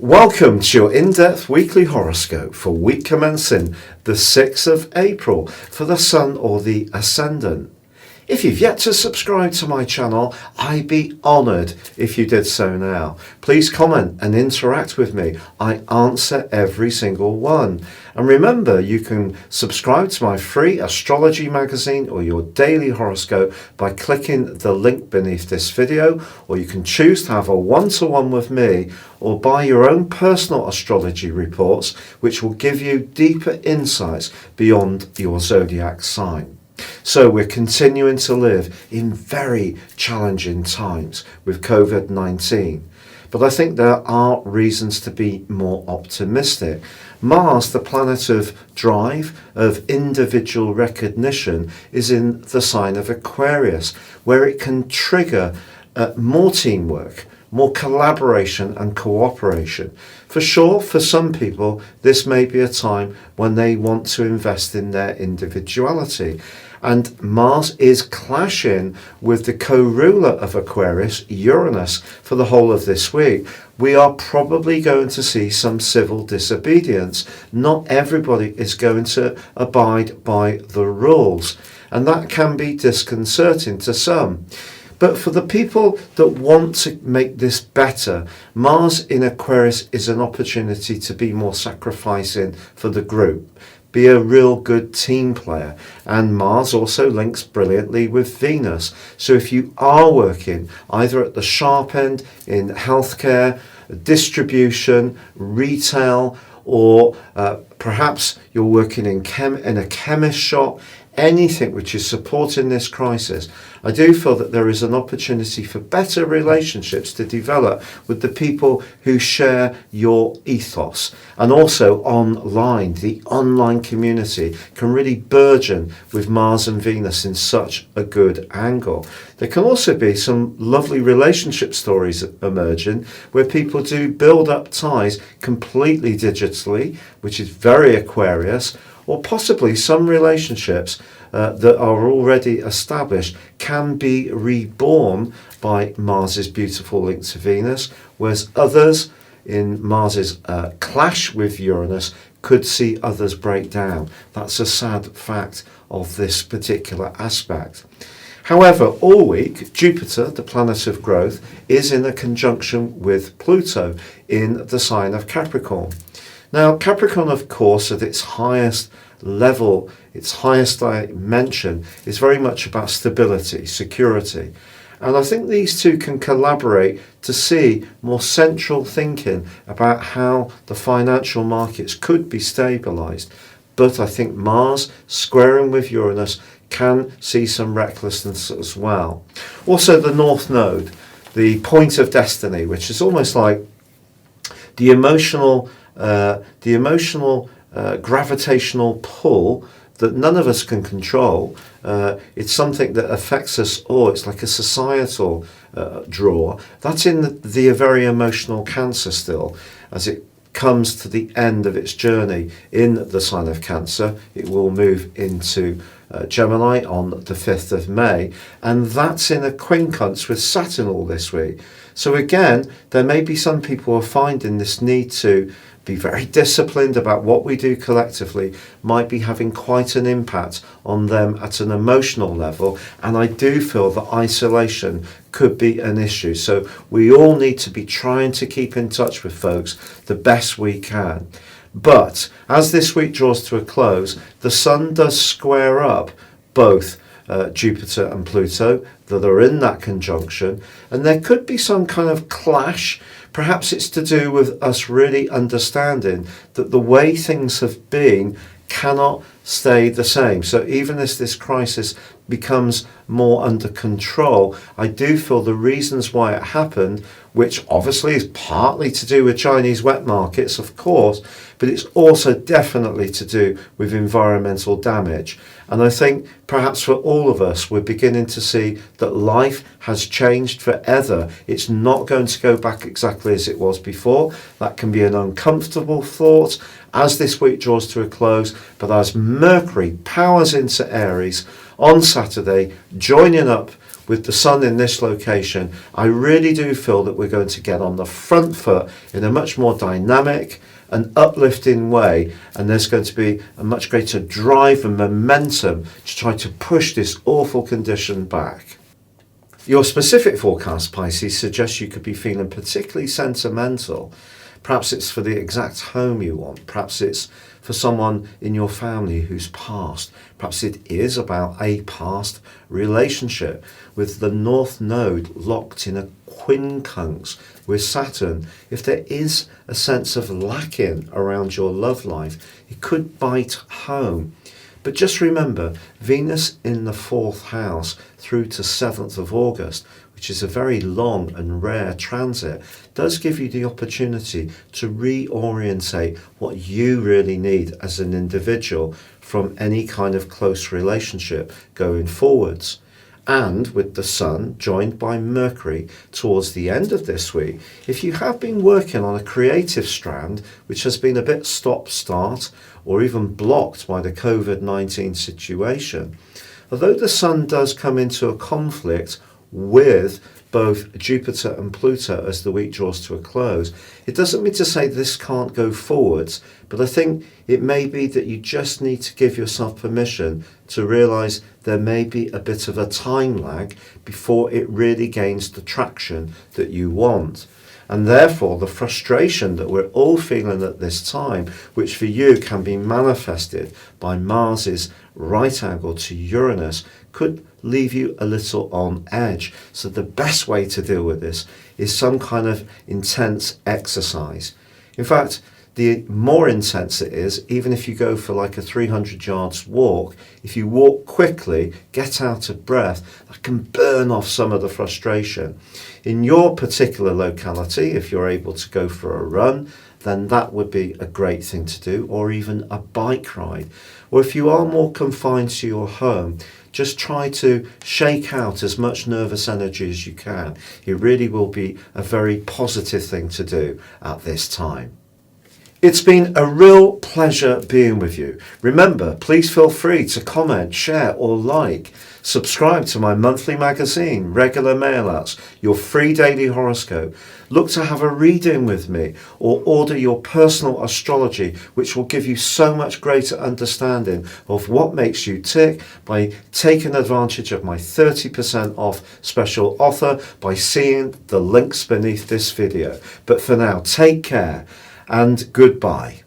Welcome to your in-depth weekly horoscope for week commencing the 6th of April for the Sun or the Ascendant. If you've yet to subscribe to my channel, I'd be honoured if you did so now. Please comment and interact with me. I answer every single one. And remember, you can subscribe to my free astrology magazine or your daily horoscope by clicking the link beneath this video, or you can choose to have a one-to-one with me or buy your own personal astrology reports, which will give you deeper insights beyond your zodiac sign. So we're continuing to live in very challenging times with COVID-19. But I think there are reasons to be more optimistic. Mars, the planet of drive, of individual recognition, is in the sign of Aquarius, where it can trigger more teamwork, more collaboration and cooperation. For sure, for some people, this may be a time when they want to invest in their individuality. And Mars is clashing with the co-ruler of Aquarius, Uranus, for the whole of this week. We are probably going to see some civil disobedience. Not everybody is going to abide by the rules, and that can be disconcerting to some. But for the people that want to make this better, Mars in Aquarius is an opportunity to be more sacrificing for the group. Be a real good team player. And Mars also links brilliantly with Venus. So if you are working either at the sharp end in healthcare, distribution, retail, or perhaps you're working in a chemist shop, anything which is supporting this crisis, I do feel that there is an opportunity for better relationships to develop with the people who share your ethos. And also online, the online community can really burgeon with Mars and Venus in such a good angle. There can also be some lovely relationship stories emerging where people do build up ties completely digitally, which is very Aquarius, or possibly some relationships that are already established can be reborn by Mars's beautiful link to Venus, whereas others in Mars's clash with Uranus could see others break down. That's a sad fact of this particular aspect. However, all week, Jupiter, the planet of growth, is in a conjunction with Pluto in the sign of Capricorn. Now, Capricorn, of course, at its highest level, its highest dimension, is very much about stability, security. And I think these two can collaborate to see more central thinking about how the financial markets could be stabilised. But I think Mars squaring with Uranus can see some recklessness as well. Also, the North Node, the point of destiny, which is almost like the emotional gravitational pull that none of us can control. It's something that affects us all. It's like a societal draw. That's in the very emotional Cancer still, as it comes to the end of its journey in the sign of Cancer. It will move into Gemini on the 5th of May, and that's in a quincunx with Saturn all this week. So again, there may be some people who are finding this need to be very disciplined about what we do collectively might be having quite an impact on them at an emotional level, and I do feel that isolation could be an issue. So we all need to be trying to keep in touch with folks the best we can. But as this week draws to a close, the Sun does square up both Jupiter and Pluto that are in that conjunction, and there could be some kind of clash. Perhaps it's to do with us really understanding that the way things have been cannot stay the same. So even as this crisis becomes more under control, I do feel the reasons why it happened, which obviously is partly to do with Chinese wet markets, of course, but it's also definitely to do with environmental damage. And I think perhaps for all of us, we're beginning to see that life has changed forever. It's not going to go back exactly as it was before. That can be an uncomfortable thought as this week draws to a close, but as Mercury powers into Aries on Saturday, joining up with the sun in this location, I really do feel that we're going to get on the front foot in a much more dynamic and uplifting way, and there's going to be a much greater drive and momentum to try to push this awful condition back. Your specific forecast, Pisces, suggests you could be feeling particularly sentimental. Perhaps it's for the exact home you want. Perhaps it's for someone in your family who's passed. Perhaps it is about a past relationship with the North Node locked in a quincunx with Saturn. If there is a sense of lacking around your love life, it could bite home. But just remember, Venus in the 4th house through to 7th of August, which is a very long and rare transit, does give you the opportunity to reorientate what you really need as an individual from any kind of close relationship going forwards. And with the Sun joined by Mercury towards the end of this week, if you have been working on a creative strand which has been a bit stop-start or even blocked by the COVID-19 situation, although the Sun does come into a conflict with both Jupiter and Pluto as the week draws to a close, it doesn't mean to say this can't go forwards, but I think it may be that you just need to give yourself permission to realise there may be a bit of a time lag before it really gains the traction that you want. And therefore the frustration that we're all feeling at this time, which for you can be manifested by Mars's right angle to Uranus, could leave you a little on edge. So the best way to deal with this is some kind of intense exercise. In fact, the more intense it is, even if you go for like a 300 yards walk, if you walk quickly, get out of breath, that can burn off some of the frustration. In your particular locality, if you're able to go for a run, then that would be a great thing to do, or even a bike ride. Or if you are more confined to your home, just try to shake out as much nervous energy as you can. It really will be a very positive thing to do at this time. It's been a real pleasure being with you. Remember, please feel free to comment, share or like. Subscribe to my monthly magazine, regular mail-outs, your free daily horoscope. Look to have a reading with me or order your personal astrology, which will give you so much greater understanding of what makes you tick by taking advantage of my 30% off special offer by seeing the links beneath this video. But for now, take care and goodbye.